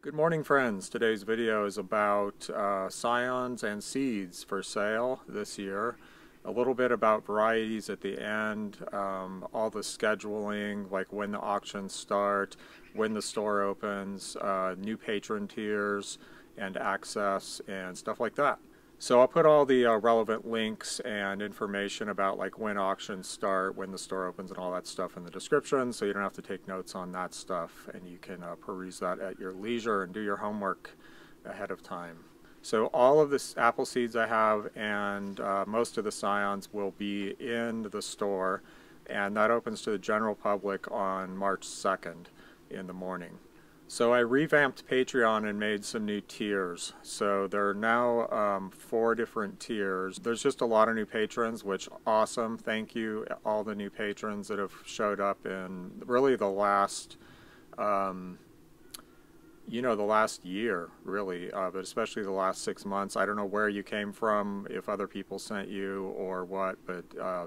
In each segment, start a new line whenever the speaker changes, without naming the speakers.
Good morning, friends. Today's video is about scions and seeds for sale this year. A little bit about varieties at the end, all the scheduling, like when the auctions start, when the store opens, new patron tiers and access and stuff like that. So I'll put all the relevant links and information about like when auctions start, when the store opens and all that stuff in the description, so you don't have to take notes on that stuff, and you can peruse that at your leisure and do your homework ahead of time. So all of the apple seeds I have and most of the scions will be in the store, and that opens to the general public on March 2nd in the morning. So I revamped Patreon and made some new tiers. So there are now 4 different tiers. There's just a lot of new patrons, which awesome. Thank you all the new patrons that have showed up in really the last, the last year, really, but especially the last 6 months. I don't know where you came from, if other people sent you or what, but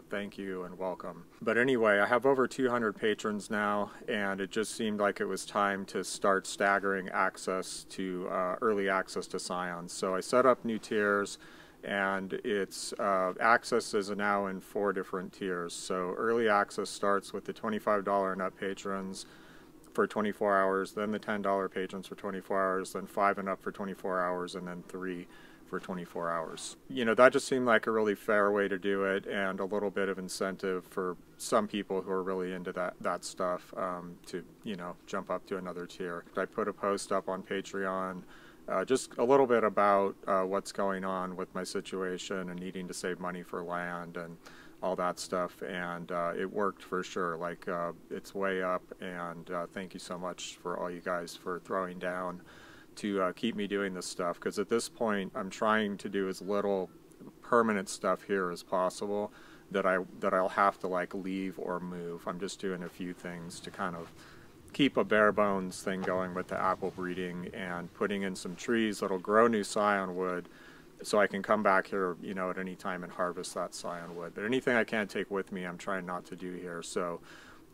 thank you and welcome. But anyway, I have over 200 patrons now, and it just seemed like it was time to start staggering access to early access to Scions. So I set up new tiers, and it's access is now in 4 different tiers. So early access starts with the $25 and up patrons for 24 hours, then the $10 patrons for 24 hours, then 5 and up for 24 hours, and then 3 for 24 hours. You know, that just seemed like a really fair way to do it, and a little bit of incentive for some people who are really into that stuff to, jump up to another tier. I put a post up on Patreon, just a little bit about what's going on with my situation and needing to save money for land and all that stuff, and it worked for sure. Like, it's way up, and thank you so much for all you guys for throwing down to keep me doing this stuff, because at this point I'm trying to do as little permanent stuff here as possible that I'll have to like leave or move. I'm just doing a few things to kind of keep a bare bones thing going with the apple breeding and putting in some trees that'll grow new scion wood, so I can come back here, at any time and harvest that scion wood. But anything I can't take with me, I'm trying not to do here. So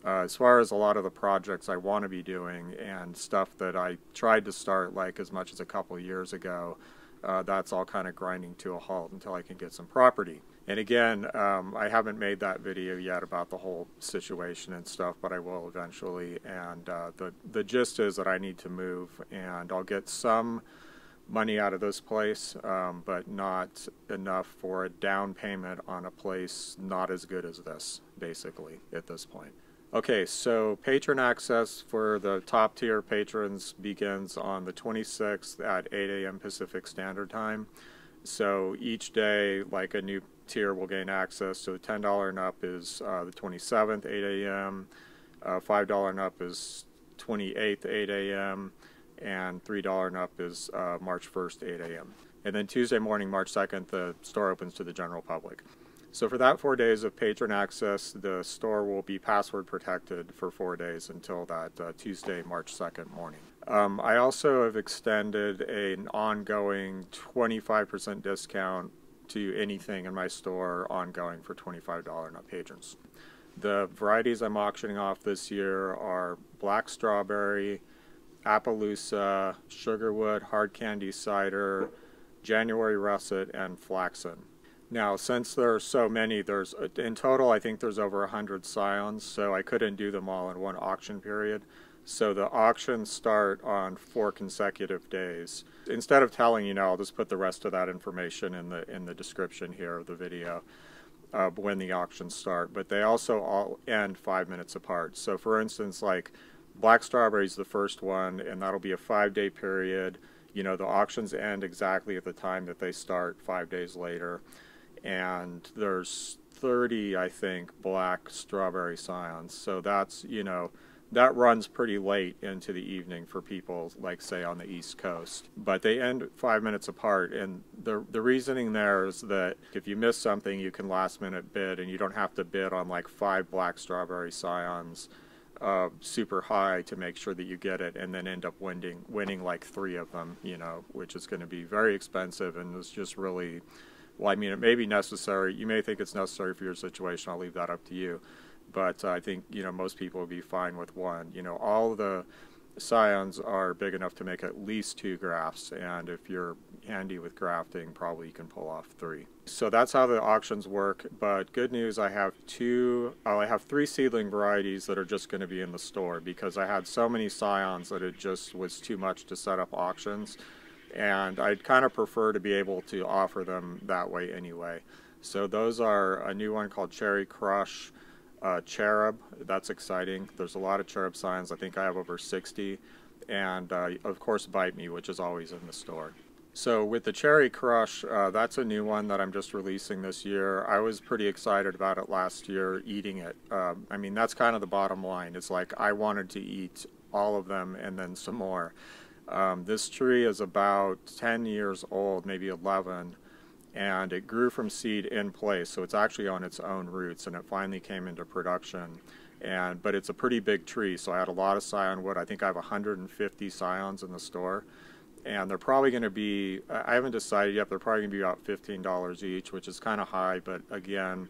as far as a lot of the projects I want to be doing and stuff that I tried to start like as much as a couple years ago, that's all kind of grinding to a halt until I can get some property. And again, I haven't made that video yet about the whole situation and stuff, but I will eventually. And the gist is that I need to move, and I'll get some money out of this place, but not enough for a down payment on a place not as good as this, basically, at this point. Okay, so Patron Access for the top tier patrons begins on the 26th at 8 a.m. Pacific Standard Time. So each day, like a new tier will gain access. So the $10 and up is the 27th, 8 a.m., $5 and up is 28th, 8 a.m., and $3 and up is March 1st, 8 a.m. And then Tuesday morning, March 2nd, the store opens to the general public. So for that 4 days of patron access, the store will be password protected for 4 days until that Tuesday, March 2nd morning. I also have extended an ongoing 25% discount to anything in my store ongoing for $25 and up patrons. The varieties I'm auctioning off this year are black strawberry, Appaloosa, Sugarwood, hard candy cider, January Russet, and Flaxen. Now, since there are so many, in total I think there's over 100 scions, so I couldn't do them all in one auction period. So the auctions start on 4 consecutive days. Instead of telling you now, I'll just put the rest of that information in the description here of the video when the auctions start. But they also all end 5 minutes apart. So for instance, like black strawberry is the first one, and that'll be a 5-day period. The auctions end exactly at the time that they start 5 days later. And there's 30, I think, black strawberry scions. So that's, that runs pretty late into the evening for people, like, say, on the East Coast. But they end 5 minutes apart, and the reasoning there is that if you miss something, you can last-minute bid, and you don't have to bid on, like, 5 black strawberry scions super high to make sure that you get it, and then end up winning like 3 of them, which is going to be very expensive, and it's just really, well, I mean, it may be necessary. You may think it's necessary for your situation. I'll leave that up to you. But I think, most people would be fine with 1. All the Scions are big enough to make at least 2 grafts, and if you're handy with grafting, probably you can pull off 3. So that's how the auctions work, but good news, I have 3 seedling varieties that are just going to be in the store, because I had so many Scions that it just was too much to set up auctions, and I'd kind of prefer to be able to offer them that way anyway. So those are a new one called Cherry Crush, Cherub. That's exciting. There's a lot of Cherub Scions. I think I have over 60, and of course Bite Me, which is always in the store. So with the Cherry Crush, that's a new one that I'm just releasing this year. I was pretty excited about it last year, eating it. I mean, that's kind of the bottom line. It's like I wanted to eat all of them and then some more. This tree is about 10 years old, maybe 11, and it grew from seed in place, so it's actually on its own roots, and it finally came into production. But it's a pretty big tree, so I had a lot of Scion wood. I think I have 150 Scions in the store, and they're probably going to be, I haven't decided yet, they're probably going to be about $15 each, which is kind of high, but again,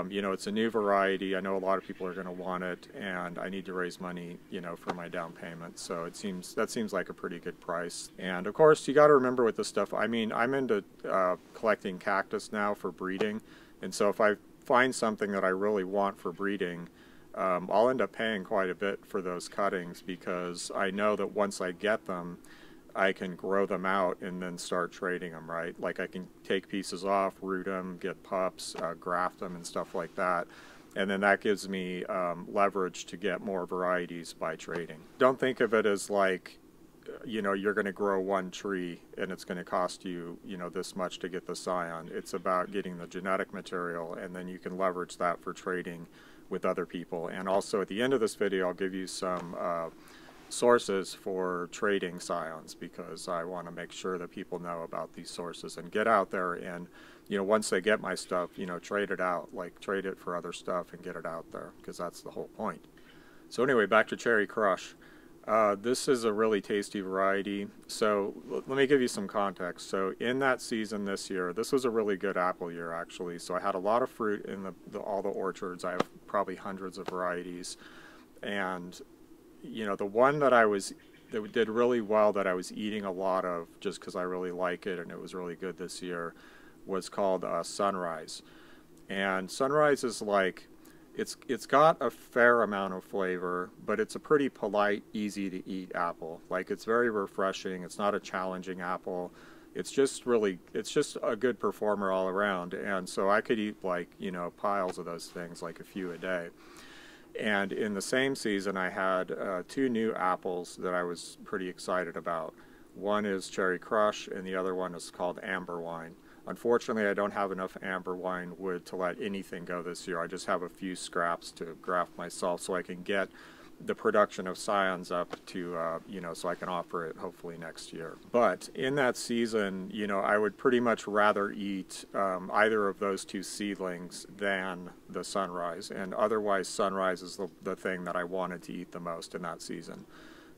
you know, it's a new variety. I know a lot of people are going to want it, and I need to raise money, you know, for my down payment. So that seems like a pretty good price. And of course, you got to remember with this stuff, I mean, I'm into collecting cactus now for breeding, and so if I find something that I really want for breeding, I'll end up paying quite a bit for those cuttings, because I know that once I get them, I can grow them out and then start trading them, right? Like I can take pieces off, root them, get pups, graft them and stuff like that. And then that gives me leverage to get more varieties by trading. Don't think of it as like, you know, you're going to grow one tree and it's going to cost you, you know, this much to get the Scion. It's about getting the genetic material, and then you can leverage that for trading with other people. And also at the end of this video, I'll give you some sources for trading Scions, because I want to make sure that people know about these sources and get out there and, you know, once they get my stuff, you know, trade it out, like trade it for other stuff and get it out there, because that's the whole point. So anyway, back to Cherry Crush. This is a really tasty variety. So let me give you some context. So in that season this year, this was a really good apple year actually. So I had a lot of fruit in all the orchards. I have probably hundreds of varieties, and you know, the one that did really well, that I was eating a lot of just because I really like it and it was really good this year, was called Sunrise. And Sunrise is like, it's got a fair amount of flavor, but it's a pretty polite, easy to eat apple. Like, it's very refreshing. It's not a challenging apple. It's just a good performer all around. And so I could eat, like, you know, piles of those things, like a few a day. And in the same season, I had 2 new apples that I was pretty excited about. One is Cherry Crush, and the other one is called Amber Wine. Unfortunately, I don't have enough amber wine wood to let anything go this year. I just have a few scraps to graft myself, so I can get the production of Scions up to, you know, so I can offer it hopefully next year. But in that season, you know, I would pretty much rather eat either of those 2 seedlings than the Sunrise, and otherwise Sunrise is the thing that I wanted to eat the most in that season.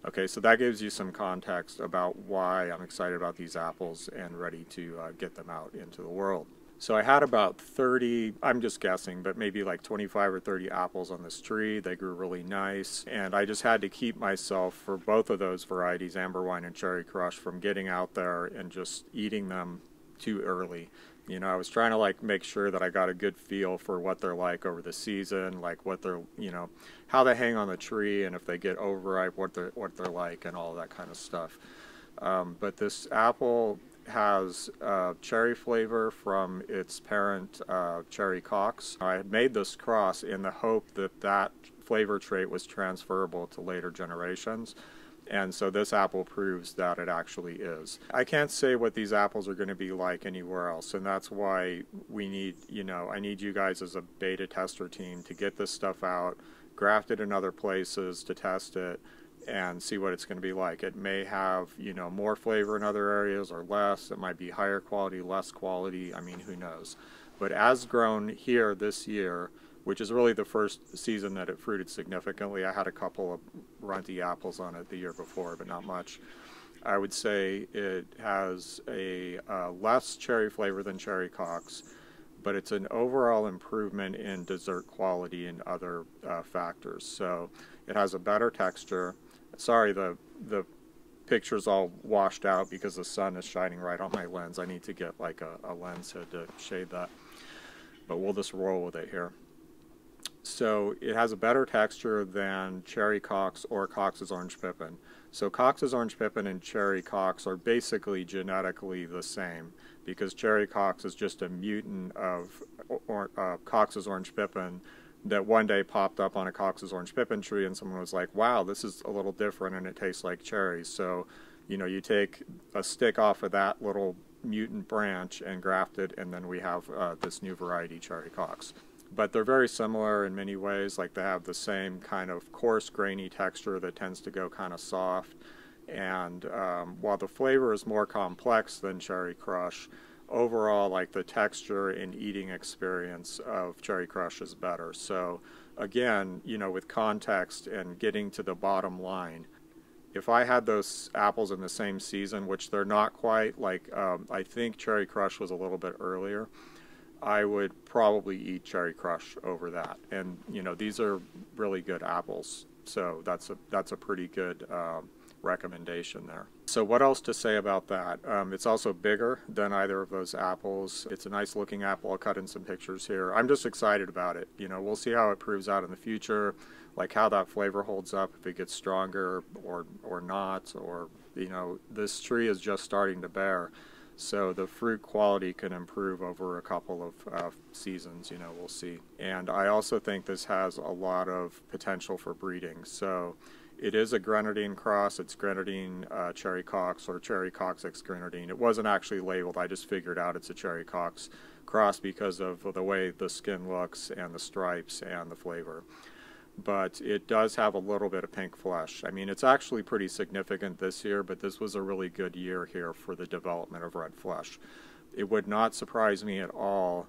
Okay, so that gives you some context about why I'm excited about these apples and ready to get them out into the world. So I had about 30, I'm just guessing, but maybe like 25 or 30 apples on this tree. They grew really nice, and I just had to keep myself, for both of those varieties, Amber Wine and Cherry Crush, from getting out there and just eating them too early. You know, I was trying to like make sure that I got a good feel for what they're like over the season, like what they're, you know, how they hang on the tree, and if they get overripe, what they're like, and all that kind of stuff. But this apple has cherry flavor from its parent, Cherry Cox. I had made this cross in the hope that that flavor trait was transferable to later generations, and so this apple proves that it actually is. I can't say what these apples are going to be like anywhere else, and that's why we need, you know, I need you guys as a beta tester team to get this stuff out, graft it in other places to test it, and see what it's going to be like. It may have, you know, more flavor in other areas or less. It might be higher quality, less quality. I mean, who knows? But as grown here this year, which is really the first season that it fruited significantly, I had a couple of runty apples on it the year before, but not much. I would say it has a less cherry flavor than Cherry Cox, but it's an overall improvement in dessert quality and other factors. So it has a better texture. Sorry, the picture's all washed out because the sun is shining right on my lens. I need to get like a lens hood to shade that, but we'll just roll with it here. So it has a better texture than Cherry Cox or Cox's Orange Pippin. So Cox's Orange Pippin and Cherry Cox are basically genetically the same, because Cherry Cox is just a mutant of Cox's Orange Pippin that one day popped up on a Cox's Orange Pippin tree, and someone was like, wow, this is a little different and it tastes like cherries. So, you know, you take a stick off of that little mutant branch and graft it, and then we have this new variety, Cherry Cox. But they're very similar in many ways. Like, they have the same kind of coarse, grainy texture that tends to go kind of soft. And while the flavor is more complex than Cherry Crush, overall, like, the texture and eating experience of Cherry Crush is better. So again, you know, with context and getting to the bottom line, if I had those apples in the same season, which they're not quite, like, I think Cherry Crush was a little bit earlier, I would probably eat Cherry Crush over that. And, you know, these are really good apples, so that's a pretty good recommendation there. So what else to say about that? It's also bigger than either of those apples. It's a nice looking apple. I'll cut in some pictures here. I'm just excited about it. You know, we'll see how it proves out in the future, like how that flavor holds up, if it gets stronger or not, or, you know, this tree is just starting to bear. So the fruit quality can improve over a couple of seasons, you know, we'll see. And I also think this has a lot of potential for breeding. So it is a grenadine cross. It's grenadine Cherry Cox or Cherry Cox X grenadine. It wasn't actually labeled. I just figured out it's a Cherry Cox cross because of the way the skin looks and the stripes and the flavor. But it does have a little bit of pink flesh. I mean, it's actually pretty significant this year, but this was a really good year here for the development of red flesh. It would not surprise me at all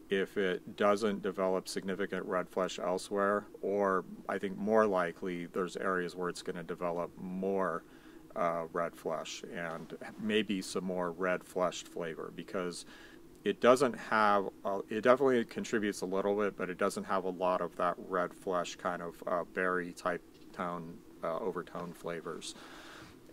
if it doesn't develop significant red flesh elsewhere, or I think more likely there's areas where it's going to develop more red flesh and maybe some more red fleshed flavor, because it doesn't have, it definitely contributes a little bit, but it doesn't have a lot of that red flesh kind of berry type tone, overtone flavors.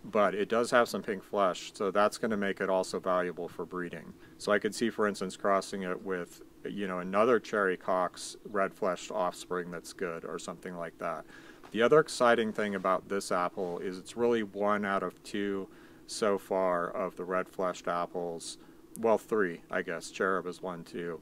But it does have some pink flesh, so that's going to make it also valuable for breeding. So I could see, for instance, crossing it with, you know, another Cherry Cox red fleshed offspring that's good, or something like that. The other exciting thing about this apple is it's really 1 out of 2 so far of the red fleshed apples. Well, 3, I guess. Cherub is 1 too.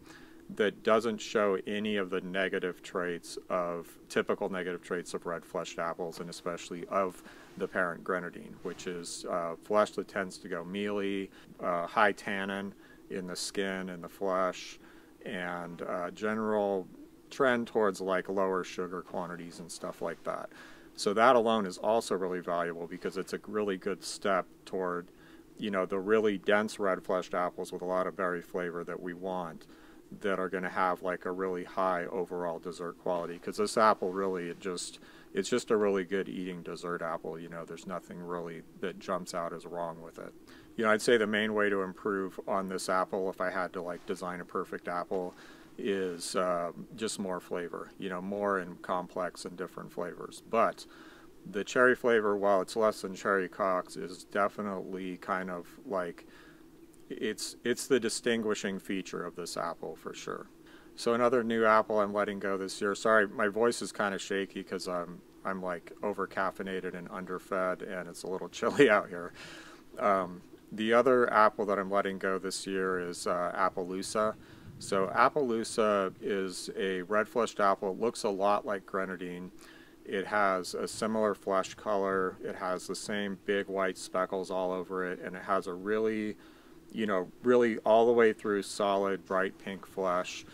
That doesn't show any of the negative traits of, typical negative traits of red fleshed apples, and especially of the parent grenadine, which is flesh that tends to go mealy, high tannin in the skin and the flesh, and general trend towards like lower sugar quantities and stuff like that. So that alone is also really valuable, because it's a really good step toward, you know, the really dense red fleshed apples with a lot of berry flavor that we want, that are going to have like a really high overall dessert quality. Because this apple really, it's just a really good eating dessert apple. You know, there's nothing really that jumps out as wrong with it. You know, I'd say the main way to improve on this apple, if I had to like design a perfect apple, is just more flavor, you know, more and complex and different flavors. But the cherry flavor, while it's less than Cherry Cox, is definitely kind of like, it's the distinguishing feature of this apple for sure. So another new apple I'm letting go this year. Sorry, my voice is kind of shaky because I'm like over caffeinated and underfed, and it's a little chilly out here. The other apple that I'm letting go this year is Appaloosa. So Appaloosa is a red fleshed apple. It looks a lot like grenadine. It has a similar flesh color. It has the same big white speckles all over it, and it has a really, you know, really all the way through solid bright pink flesh,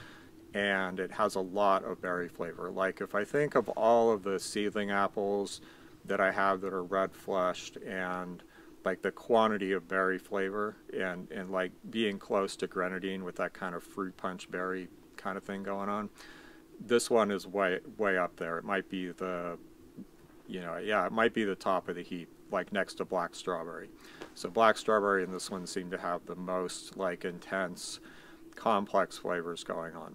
and it has a lot of berry flavor. Like, if I think of all of the seedling apples that I have that are red fleshed, and like the quantity of berry flavor, and like being close to grenadine with that kind of fruit punch berry kind of thing going on, this one is way up there. It might be the, you know, yeah, it might be the top of the heap, like next to black strawberry. So black strawberry and this one seem to have the most like intense, complex flavors going on.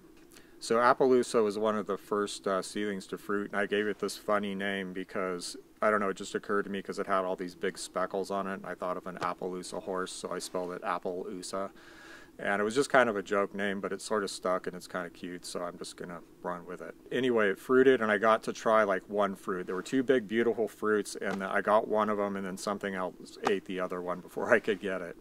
So Appaloosa was one of the first seedlings to fruit, and I gave it this funny name because I don't know, it just occurred to me because it had all these big speckles on it, and I thought of an Appaloosa horse, so I spelled it Appaloosa. And it was just kind of a joke name, but it sort of stuck and it's kind of cute, so I'm just going to run with it. Anyway, it fruited, and I got to try like one fruit. There were two big, beautiful fruits, and I got one of them, and then something else ate the other one before I could get it.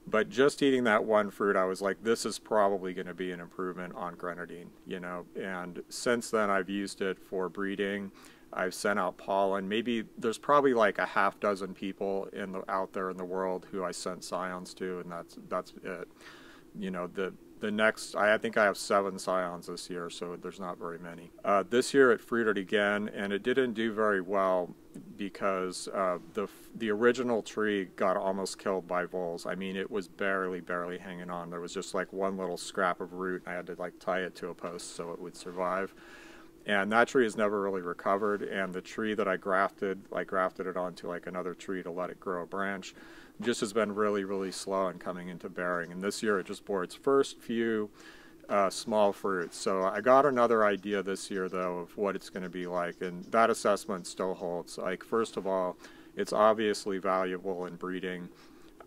But just eating that one fruit, I was like, this is probably going to be an improvement on grenadine, you know. And since then, I've used it for breeding. I've sent out pollen. Maybe there's probably like a half dozen people out there in the world who I sent Scions to, and that's it. You know, the next, I think I have 7 Scions this year, so there's not very many. This year it fruited again, and it didn't do very well because the original tree got almost killed by voles. I mean, it was barely hanging on. There was just like one little scrap of root, and I had to like tie it to a post so it would survive. And that tree has never really recovered, and the tree that I grafted it onto like another tree to let it grow a branch, just has been really slow in coming into bearing. And this year it just bore its first few small fruits. So I got another idea this year though of what it's going to be like, and that assessment still holds. Like, first of all, it's obviously valuable in breeding.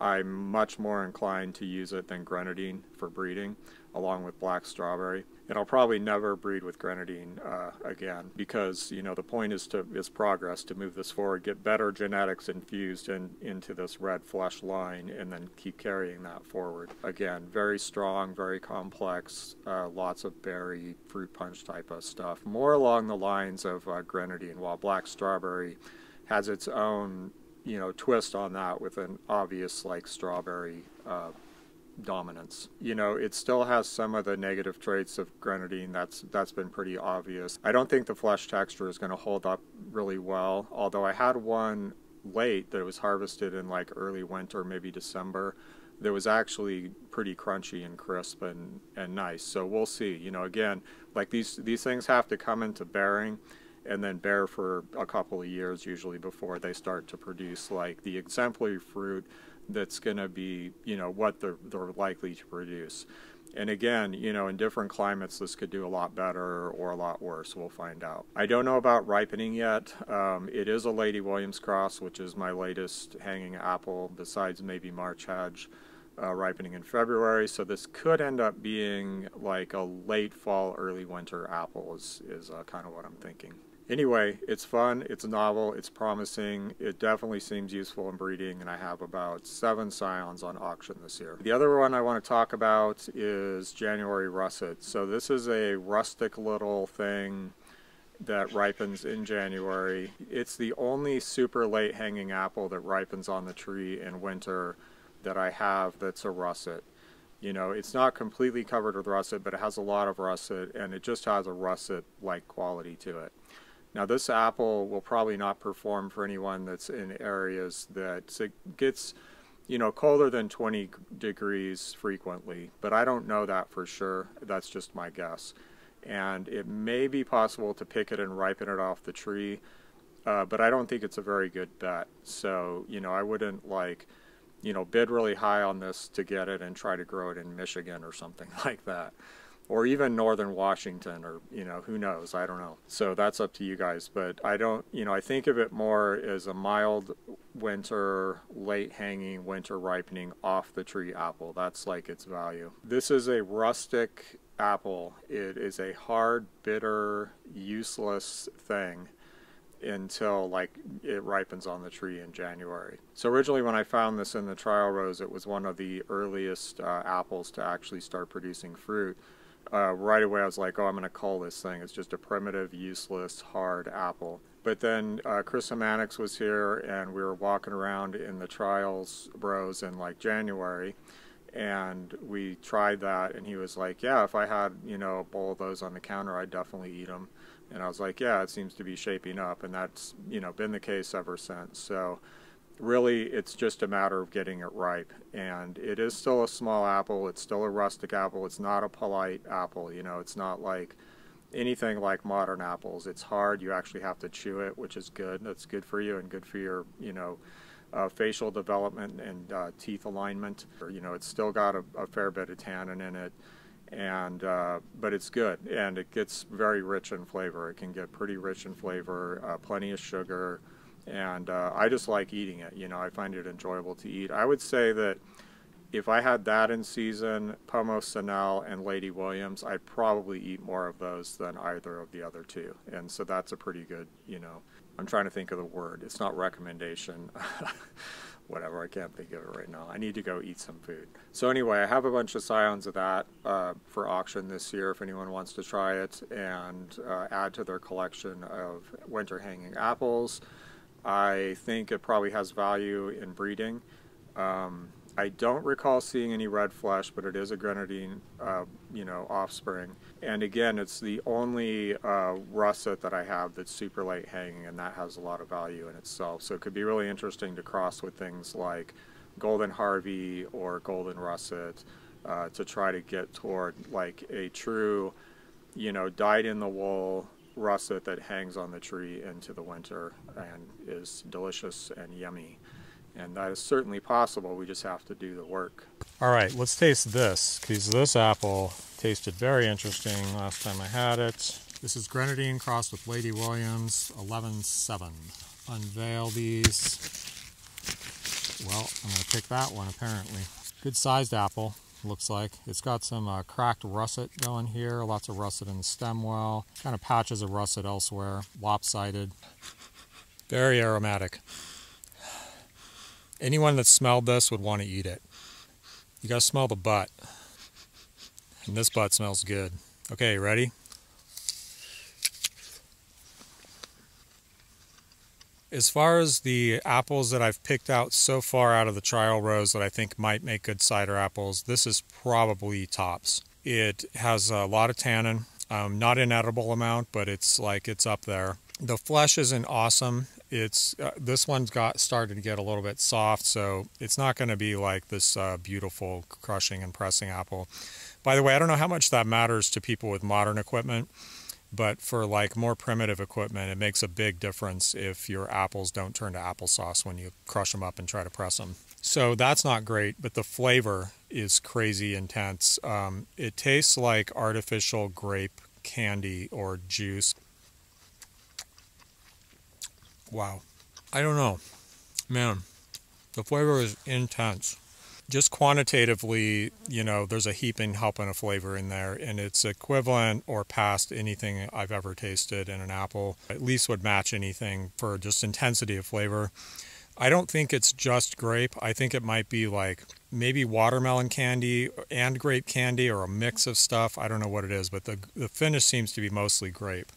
I'm much more inclined to use it than grenadine for breeding, along with black strawberry. And I'll probably never breed with grenadine again, because, you know, the point is progress, to move this forward, get better genetics infused into this red flesh line, and then keep carrying that forward. Again, very strong, very complex, lots of berry, fruit punch type of stuff, more along the lines of grenadine, while black strawberry has its own, you know, twist on that with an obvious like strawberry dominance. You know, it still has some of the negative traits of grenadine. That's been pretty obvious. I don't think the flesh texture is going to hold up really well, although I had one late that was harvested in like early winter, maybe December, that was actually pretty crunchy and crisp and nice. So we'll see. You know, again, like these things have to come into bearing and then bear for a couple of years usually before they start to produce like the exemplary fruit that's going to be, you know, what they're likely to produce. And again, you know, in different climates this could do a lot better or a lot worse. We'll find out. I don't know about ripening yet. It is a Lady Williams cross, which is my latest hanging apple, besides maybe March Hedge, ripening in February. So this could end up being like a late fall, early winter apple is kind of what I'm thinking. Anyway, it's fun, it's novel, it's promising, it definitely seems useful in breeding, and I have about 7 Scions on auction this year. The other one I want to talk about is January Russet. So this is a rustic little thing that ripens in January. It's the only super late hanging apple that ripens on the tree in winter that I have that's a russet. You know, it's not completely covered with russet, but it has a lot of russet, and it just has a russet-like quality to it. Now this apple will probably not perform for anyone that's in areas that gets, you know, colder than 20 degrees frequently, but I don't know that for sure. That's just my guess. And it may be possible to pick it and ripen it off the tree, but I don't think it's a very good bet. So, you know, I wouldn't like, you know, bid really high on this to get it and try to grow it in Michigan or something like that. Or even northern Washington, or, you know, who knows, I don't know. So that's up to you guys, but I don't, you know, I think of it more as a mild winter, late hanging, winter ripening off the tree apple. That's like its value. This is a rustic apple. It is a hard, bitter, useless thing until like it ripens on the tree in January. So originally when I found this in the trial rows, it was one of the earliest apples to actually start producing fruit. Right away I was like, oh, I'm going to cull this thing. It's just a primitive, useless, hard apple. But then Chris Hamanix was here, and we were walking around in the trials rows in like January, and we tried that, and he was like, yeah, if I had, you know, a bowl of those on the counter, I'd definitely eat them. And I was like, yeah, it seems to be shaping up, and that's, you know, been the case ever since. So really, it's just a matter of getting it ripe. And it is still a small apple. It's still a rustic apple. It's not a polite apple. You know, it's not like anything like modern apples. It's hard. You actually have to chew it, which is good. That's good for you and good for your, you know, facial development and teeth alignment. You know, it's still got a fair bit of tannin in it. And but it's good, and it gets very rich in flavor. It can get pretty rich in flavor, plenty of sugar. And I just like eating it. You know, I find it enjoyable to eat. I would say that if I had that in season, Pomo Sanel and Lady Williams, I'd probably eat more of those than either of the other two. And so that's a pretty good, you know, I'm trying to think of the word. It's not recommendation. Whatever, I can't think of it right now. I need to go eat some food. So anyway, I have a bunch of Scions of that for auction this year if anyone wants to try it and add to their collection of winter hanging apples. I think it probably has value in breeding. I don't recall seeing any red flesh, but it is a grenadine, you know, offspring. And again, it's the only russet that I have that's super late hanging, and that has a lot of value in itself. So it could be really interesting to cross with things like golden Harvey or golden russet to try to get toward like a true, you know, dyed in the wool russet that hangs on the tree into the winter and is delicious and yummy. And that is certainly possible. We just have to do the work. All right, let's taste this, because this apple tasted very interesting last time I had it. This is grenadine crossed with Lady Williams, 11-7. Unveil these. Well, I'm going to pick that one, apparently. Good sized apple, looks like. It's got some cracked russet going here, lots of russet in the stem well, kind of patches of russet elsewhere, lopsided. Very aromatic. Anyone that smelled this would want to eat it. You gotta smell the butt. And this butt smells good. Okay, ready? As far as the apples that I've picked out so far out of the trial rows that I think might make good cider apples, this is probably tops. It has a lot of tannin, not an edible amount, but it's up there. The flesh isn't awesome. It's this one's started to get a little bit soft, so it's not going to be like this beautiful crushing and pressing apple. By the way, I don't know how much that matters to people with modern equipment, but for like more primitive equipment, it makes a big difference if your apples don't turn to applesauce when you crush them up and try to press them. So that's not great, but the flavor is crazy intense. It tastes like artificial grape candy or juice. Wow. I don't know. Man, the flavor is intense. Just quantitatively, you know, there's a heaping helping of flavor in there, and it's equivalent or past anything I've ever tasted in an apple. At least would match anything for just intensity of flavor. I don't think it's just grape. I think it might be like maybe watermelon candy and grape candy or a mix of stuff. I don't know what it is, but the finish seems to be mostly grape.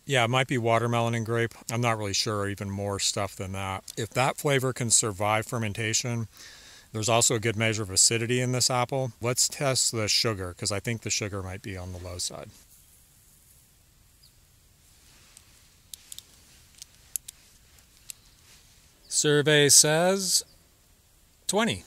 Yeah, it might be watermelon and grape. I'm not really sure, or even more stuff than that. If that flavor can survive fermentation, there's also a good measure of acidity in this apple. Let's test the sugar, because I think the sugar might be on the low side. Survey says 20%.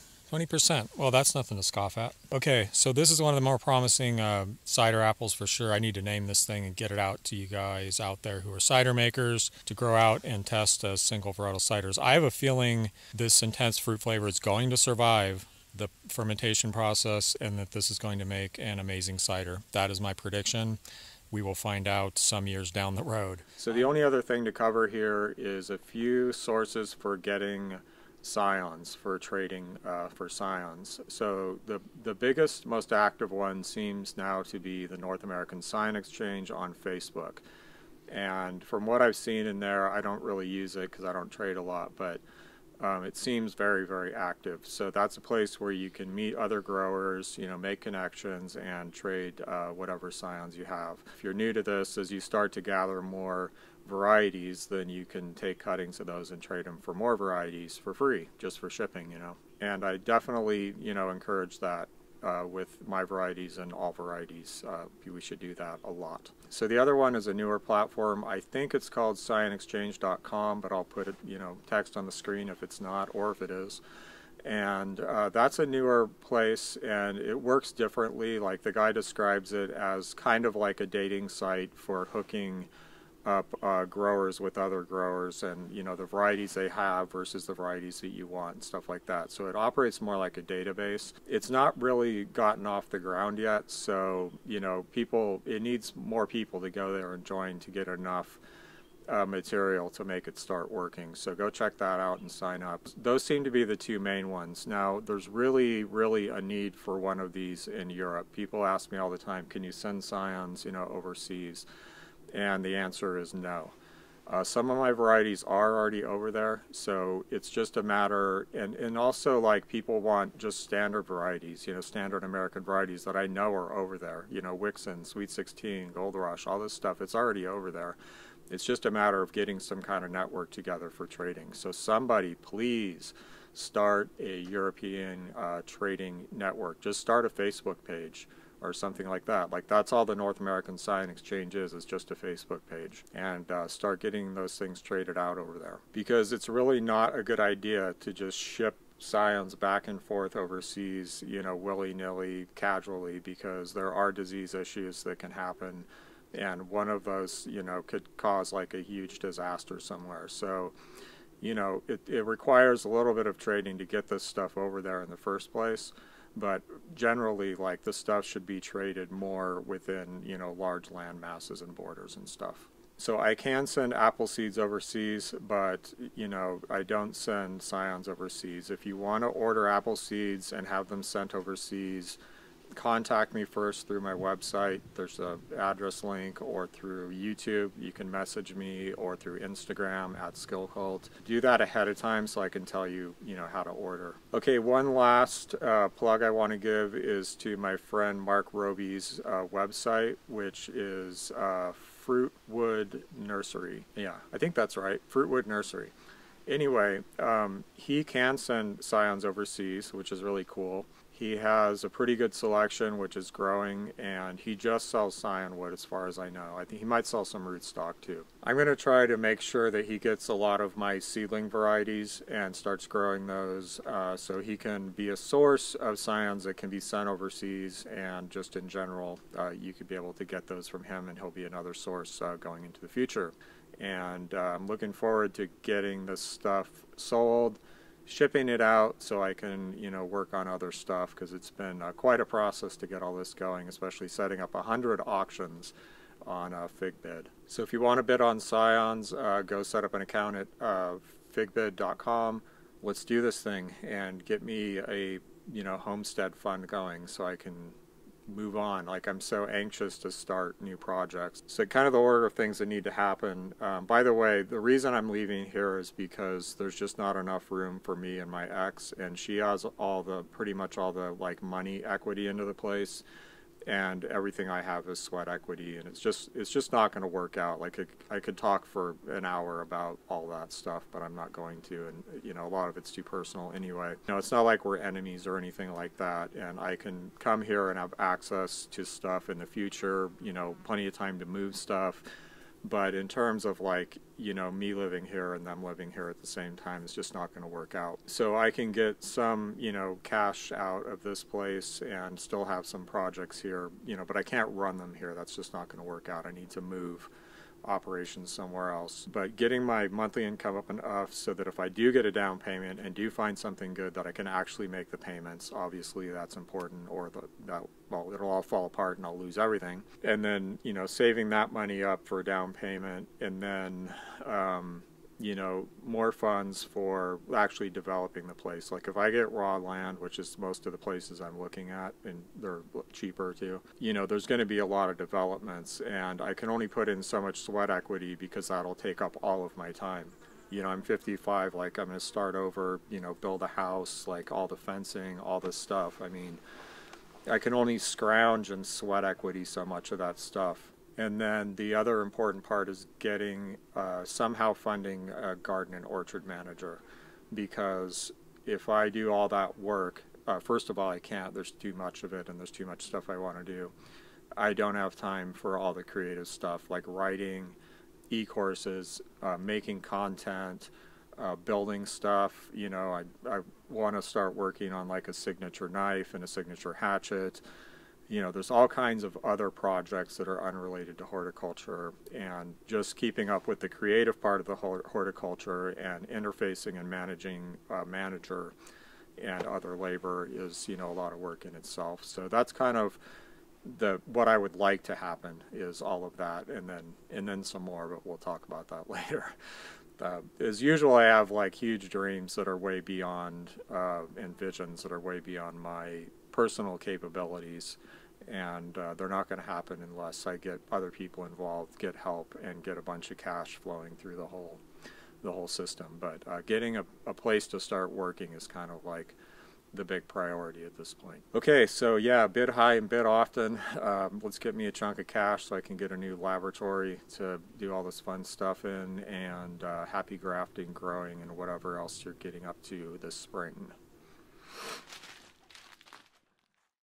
Well, that's nothing to scoff at. Okay, so this is one of the more promising cider apples for sure. I need to name this thing and get it out to you guys out there who are cider makers to grow out and test as single varietal ciders. I have a feeling this intense fruit flavor is going to survive the fermentation process and that this is going to make an amazing cider. That is my prediction. We will find out some years down the road. So the only other thing to cover here is a few sources for getting Scions, for trading for Scions. So the biggest, most active one seems now to be the North American Scion Exchange on Facebook. And from what I've seen in there, I don't really use it because I don't trade a lot, but it seems very, very active. So that's a place where you can meet other growers, you know, make connections and trade whatever Scions you have. If you're new to this, as you start to gather more varieties, then you can take cuttings of those and trade them for more varieties for free, just for shipping, you know. And I definitely, you know, encourage that with my varieties and all varieties. We should do that a lot. So the other one is a newer platform. I think it's called sionexchange.com, but I'll put it, you know, text on the screen if it's not, or if it is. And that's a newer place, and it works differently. Like the guy describes it as kind of like a dating site for hooking up growers with other growers, and you know, the varieties they have versus the varieties that you want and stuff like that. So it operates more like a database. It's not really gotten off the ground yet, so you know, it needs more people to go there and join to get enough material to make it start working. So go check that out and sign up. Those seem to be the two main ones. Now, there's really a need for one of these in Europe. People ask me all the time, can you send Scions, overseas? And the answer is no. Some of my varieties are already over there, so it's just a matter, and also like people want just standard varieties, standard American varieties that I know are over there, Wixon, Sweet 16, Gold Rush, all this stuff, it's already over there. It's just a matter of getting some kind of network together for trading. So somebody, please start a European trading network. Just start a Facebook page or something like that. Like, that's all the North American Scion Exchange is just a Facebook page. And start getting those things traded out over there. Because it's really not a good idea to just ship Scions back and forth overseas, willy-nilly, casually, because there are disease issues that can happen. And one of those, could cause like a huge disaster somewhere. So, it requires a little bit of trading to get this stuff over there in the first place. But generally, like, the stuff should be traded more within, large land masses and borders and stuff. So I can send apple seeds overseas, but, I don't send Scions overseas. If you want to order apple seeds and have them sent overseas, contact me first through my website. There's an address link, or through YouTube. You can message me, or through Instagram at SkillCult. Do that ahead of time so I can tell you, how to order. Okay, one last plug I want to give is to my friend Mark Roby's website, which is Fruitwood Nursery. Yeah, I think that's right, Fruitwood Nursery. Anyway, he can send Scions overseas, which is really cool. He has a pretty good selection, which is growing, and he just sells Scion wood as far as I know. I think he might sell some rootstock too. I'm going to try to make sure that he gets a lot of my seedling varieties and starts growing those so he can be a source of Scions that can be sent overseas, and just in general, you could be able to get those from him, and he'll be another source going into the future. And I'm looking forward to getting this stuff sold, shipping it out so I can, work on other stuff, because it's been quite a process to get all this going, especially setting up 100 auctions on FigBid. So if you want to bid on Scions, go set up an account at figbid.com. Let's do this thing and get me a, homestead fund going so I can move on. Like, I'm so anxious to start new projects. So kind of the order of things that need to happen. By the way, the reason I'm leaving here is because there's just not enough room for me and my ex, and she has pretty much all the like money equity into the place, and everything I have is sweat equity, and it's just not going to work out. Like, I could talk for an hour about all that stuff, but I'm not going to, and a lot of it's too personal anyway. It's not like we're enemies or anything like that, and I can come here and have access to stuff in the future, plenty of time to move stuff. But in terms of like, me living here and them living here at the same time, it's just not going to work out. So I can get some, cash out of this place and still have some projects here, but I can't run them here. That's just not going to work out. I need to move operations somewhere else. But getting my monthly income up enough so that if I do get a down payment and do find something good, that I can actually make the payments. Obviously that's important, or it'll all fall apart and I'll lose everything. And then, saving that money up for a down payment, and then more funds for actually developing the place. Like, if I get raw land, which is most of the places I'm looking at, and they're cheaper too, there's going to be a lot of developments, and I can only put in so much sweat equity because that'll take up all of my time. I'm 55, like, I'm going to start over, build a house, like all the fencing, all this stuff. I mean, I can only scrounge and sweat equity so much of that stuff. And then the other important part is getting, somehow funding a garden and orchard manager, because if I do all that work, first of all, I can't. There's too much of it, and there's too much stuff I want to do. I don't have time for all the creative stuff, like writing e-courses, making content, building stuff. I want to start working on like a signature knife and a signature hatchet. There's all kinds of other projects that are unrelated to horticulture, and just keeping up with the creative part of the horticulture and interfacing and managing a manager and other labor is, a lot of work in itself. So that's kind of what I would like to happen is all of that, and then some more, but we'll talk about that later. As usual, I have like huge dreams that are way beyond, and visions that are way beyond my personal capabilities, and they're not going to happen unless I get other people involved, get help, and get a bunch of cash flowing through the whole system. But getting a place to start working is kind of like the big priority at this point. Okay, so yeah, bid high and bid often. Let's get me a chunk of cash so I can get a new laboratory to do all this fun stuff in, and happy grafting, growing, and whatever else you're getting up to this spring.